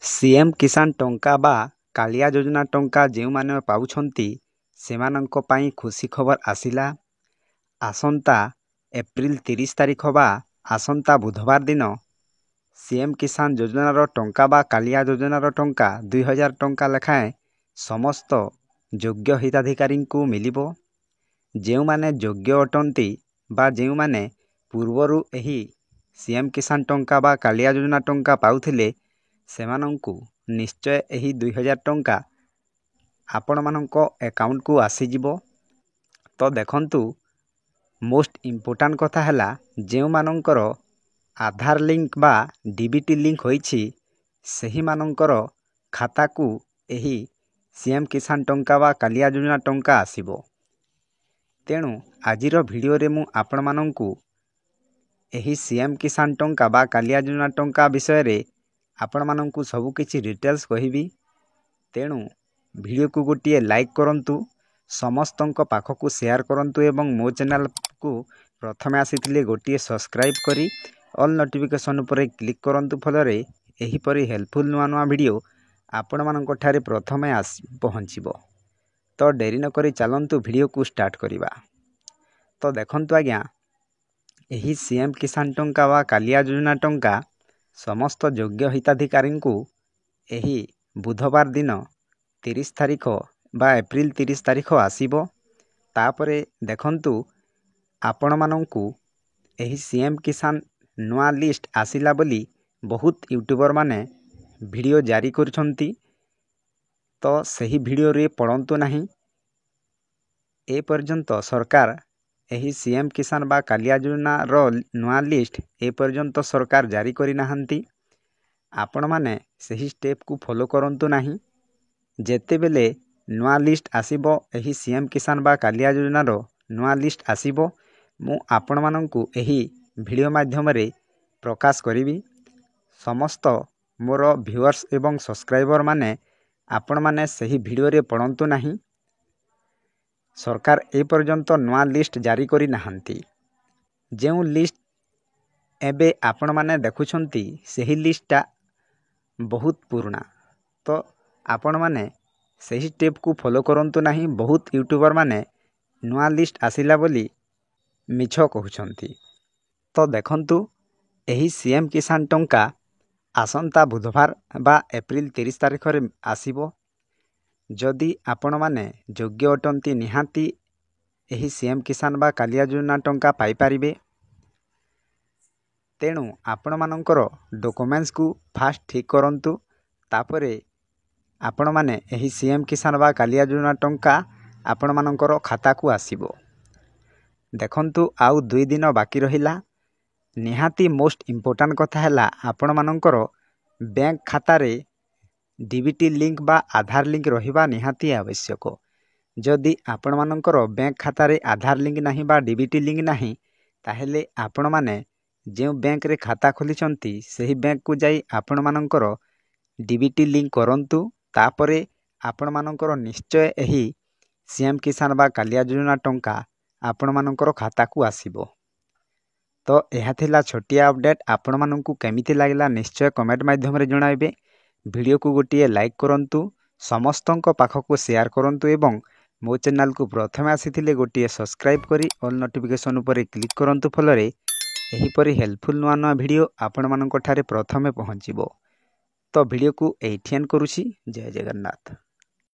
CM किसान टंका बा कालिया योजना टंका ଯେଉଁମାନେ ପାଉଛନ୍ତି ସେମାନଙ୍କ ପାଇଁ ଖୁସି ଖବର ଆସିଲା। ଆସନ୍ତା ଏପ୍ରିଲ 30 ତାରିଖ ବା ଆସନ୍ତା ବୁଧବାର ଦିନ सीएम କିଷାନ ଯୋଜନାର ଟଙ୍କା ବା କାଳିଆ ଯୋଜନାର ଟଙ୍କା 2000 ଟଙ୍କା ଲେଖାଏଁ ସମସ୍ତ ଯୋଗ୍ୟ ହିତାଧିକାରୀଙ୍କୁ ମିଳିବ। ଯେଉଁମାନେ ଯୋଗ୍ୟ ଅଟନ୍ତି ବା ଯେଉଁମାନେ ପୂର୍ବରୁ ଏହି सीएम କିଷାନ ଟଙ୍କା ବା କାଳିଆ ଯୋଜନା ଟଙ୍କା ପାଉଥିଲେ ସେମାନଙ୍କୁ ନିଶ୍ଚୟ ଏହି 2000 ଟଙ୍କା ଆପଣମାନଙ୍କ ଆକାଉଣ୍ଟକୁ ଆସିଯିବ। ତ ଦେଖନ୍ତୁ, ମୋଷ୍ଟ ଇମ୍ପୋର୍ଟାଣ୍ଟ କଥା ହେଲା ଯେଉଁମାନଙ୍କର ଆଧାର ଲିଙ୍କ ବା ଡିବିଟି ଲିଙ୍କ ହୋଇଛି ସେହିମାନଙ୍କର ଖାତାକୁ ଏହି सीएम କିଷାନ ଟଙ୍କା ବା କାଳିଆ ଯୋଜନା ଟଙ୍କା ଆସିବ। ତେଣୁ ଆଜିର ଭିଡ଼ିଓରେ ମୁଁ ଆପଣମାନଙ୍କୁ ଏହି सीएम କିଷାନ ଟଙ୍କା ବା କାଳିଆ ଯୋଜନା ଟଙ୍କା ବିଷୟରେ ଆପଣମାନଙ୍କୁ ସବୁକିଛି ଡିଟେଲ୍ସ କହିବି। ତେଣୁ ଭିଡ଼ିଓକୁ ଗୋଟିଏ ଲାଇକ୍ କରନ୍ତୁ, ସମସ୍ତଙ୍କ ପାଖକୁ ସେୟାର କରନ୍ତୁ ଏବଂ ମୋ ଚ୍ୟାନେଲକୁ ପ୍ରଥମେ ଆସିଥିଲେ ଗୋଟିଏ ସବସ୍କ୍ରାଇବ୍ କରି ଅଲ୍ ନୋଟିଫିକେସନ୍ ଉପରେ କ୍ଲିକ୍ କରନ୍ତୁ। ଫଳରେ ଏହିପରି ହେଲ୍ପଫୁଲ୍ ନୂଆ ନୂଆ ଭିଡ଼ିଓ ଆପଣମାନଙ୍କ ଠାରେ ପ୍ରଥମେ ପହଞ୍ଚିବ। ତ ଡେରି ନକରି ଚାଲନ୍ତୁ ଭିଡ଼ିଓକୁ ଷ୍ଟାର୍ଟ କରିବା। ତ ଦେଖନ୍ତୁ ଆଜ୍ଞା, ଏହି सीएम କିଷାନ ଟଙ୍କା ବା କାଳିଆ ଯୋଜନା ଟଙ୍କା ସମସ୍ତ ଯୋଗ୍ୟ ହିତାଧିକାରୀଙ୍କୁ ଏହି ବୁଧବାର ଦିନ 30 ତାରିଖ ବା ଏପ୍ରିଲ 30 ତାରିଖ ଆସିବ। ତାପରେ ଦେଖନ୍ତୁ, ଆପଣମାନଙ୍କୁ ଏହି सीएम କିଷାନ ନୂଆ ଲିଷ୍ଟ ଆସିଲା ବୋଲି ବହୁତ ୟୁଟ୍ୟୁବର ମାନେ ଭିଡ଼ିଓ ଜାରି କରୁଛନ୍ତି। ତ ସେହି ଭିଡ଼ିଓରେ ପଢ଼ନ୍ତୁ ନାହିଁ। ଏପର୍ଯ୍ୟନ୍ତ ସରକାର ଏହି सीएम କିଷାନ ବା କାଳିଆ ଯୋଜନାର ନୂଆ ଲିଷ୍ଟ ଏପର୍ଯ୍ୟନ୍ତ ସରକାର ଜାରି କରିନାହାନ୍ତି। ଆପଣମାନେ ସେହି ଷ୍ଟେପକୁ ଫଲୋ କରନ୍ତୁ ନାହିଁ। ଯେତେବେଳେ ନୂଆ ଲିଷ୍ଟ ଆସିବ, ଏହି सीएम କିଷାନ ବା କାଳିଆ ଯୋଜନାର ନୂଆ ଲିଷ୍ଟ ଆସିବ, ମୁଁ ଆପଣମାନଙ୍କୁ ଏହି ଭିଡ଼ିଓ ମାଧ୍ୟମରେ ପ୍ରକାଶ କରିବି। ସମସ୍ତ ମୋର ଭିଉଅର୍ସ ଏବଂ ସବସ୍କ୍ରାଇବର ମାନେ ଆପଣମାନେ ସେହି ଭିଡ଼ିଓରେ ପଢ଼ନ୍ତୁ ନାହିଁ। ସରକାର ଏପର୍ଯ୍ୟନ୍ତ ନୂଆ ଲିଷ୍ଟ ଜାରି କରିନାହାନ୍ତି। ଯେଉଁ ଲିଷ୍ଟ ଏବେ ଆପଣମାନେ ଦେଖୁଛନ୍ତି ସେହି ଲିଷ୍ଟଟା ବହୁତ ପୁରୁଣା। ତ ଆପଣମାନେ ସେହି ଷ୍ଟେପକୁ ଫଲୋ କରନ୍ତୁ ନାହିଁ। ବହୁତ ୟୁଟ୍ୟୁବର ମାନେ ନୂଆ ଲିଷ୍ଟ ଆସିଲା ବୋଲି ମିଛ କହୁଛନ୍ତି। ତ ଦେଖନ୍ତୁ, ଏହି सीएम କିଷାନ ଟଙ୍କା ଆସନ୍ତା ବୁଧବାର ବା ଏପ୍ରିଲ 30 ତାରିଖରେ ଆସିବ। ଯଦି ଆପଣମାନେ ଯୋଗ୍ୟ ଅଟନ୍ତି ନିହାତି ଏହି सीएम କିଷାନ ବା କାଳିଆ ଯୋଜନା ଟଙ୍କା ପାଇପାରିବେ। ତେଣୁ ଆପଣମାନଙ୍କର ଡକୁମେଣ୍ଟସକୁ ଫାଷ୍ଟ ଠିକ୍ କରନ୍ତୁ। ତାପରେ ଆପଣମାନେ ଏହି सीएम କିଷାନ ବା କାଳିଆ ଯୋଜନା ଟଙ୍କା ଆପଣମାନଙ୍କର ଖାତାକୁ ଆସିବ। ଦେଖନ୍ତୁ, ଆଉ 2 ଦିନ ବାକି ରହିଲା। ନିହାତି ମୋଷ୍ଟ ଇମ୍ପୋର୍ଟାଣ୍ଟ କଥା ହେଲା ଆପଣମାନଙ୍କର ବ୍ୟାଙ୍କ ଖାତାରେ ଡିବିଟି ଲିଙ୍କ ବା ଆଧାର ଲିଙ୍କ ରହିବା ନିହାତି ଆବଶ୍ୟକ। ଯଦି ଆପଣମାନଙ୍କର ବ୍ୟାଙ୍କ ଖାତାରେ ଆଧାର ଲିଙ୍କ ନାହିଁ ବା ଡିବିଟି ଲିଙ୍କ ନାହିଁ, ତାହେଲେ ଆପଣମାନେ ଯେଉଁ ବ୍ୟାଙ୍କରେ ଖାତା ଖୋଲିଛନ୍ତି ସେହି ବ୍ୟାଙ୍କକୁ ଯାଇ ଆପଣମାନଙ୍କର ଡିବିଟି ଲିଙ୍କ କରନ୍ତୁ। ତାପରେ ଆପଣମାନଙ୍କର ନିଶ୍ଚୟ ଏହି सीएम କିଷାନ ବା କାଳିଆ ଯୋଜନା ଟଙ୍କା ଆପଣମାନଙ୍କର ଖାତାକୁ ଆସିବ। ତ ଏହା ଥିଲା ଛୋଟିଆ ଅପଡେଟ୍। ଆପଣମାନଙ୍କୁ କେମିତି ଲାଗିଲା ନିଶ୍ଚୟ କମେଣ୍ଟ ମାଧ୍ୟମରେ ଜଣାଇବେ। ଭିଡ଼ିଓକୁ ଗୋଟିଏ ଲାଇକ୍ କରନ୍ତୁ, ସମସ୍ତଙ୍କ ପାଖକୁ ସେୟାର କରନ୍ତୁ ଏବଂ ମୋ ଚ୍ୟାନେଲକୁ ପ୍ରଥମେ ଆସିଥିଲେ ଗୋଟିଏ ସବସ୍କ୍ରାଇବ୍ କରି ଅଲ୍ ନୋଟିଫିକେସନ୍ ଉପରେ କ୍ଲିକ୍ କରନ୍ତୁ। ଫଳରେ ଏହିପରି ହେଲ୍ପଫୁଲ୍ ନୂଆ ନୂଆ ଭିଡ଼ିଓ ଆପଣମାନଙ୍କ ଠାରେ ପ୍ରଥମେ ପହଞ୍ଚିବ। ତ ଭିଡ଼ିଓକୁ ଏଇଠି ଏଣ୍ଡ କରୁଛି। ଜୟ ଜଗନ୍ନାଥ।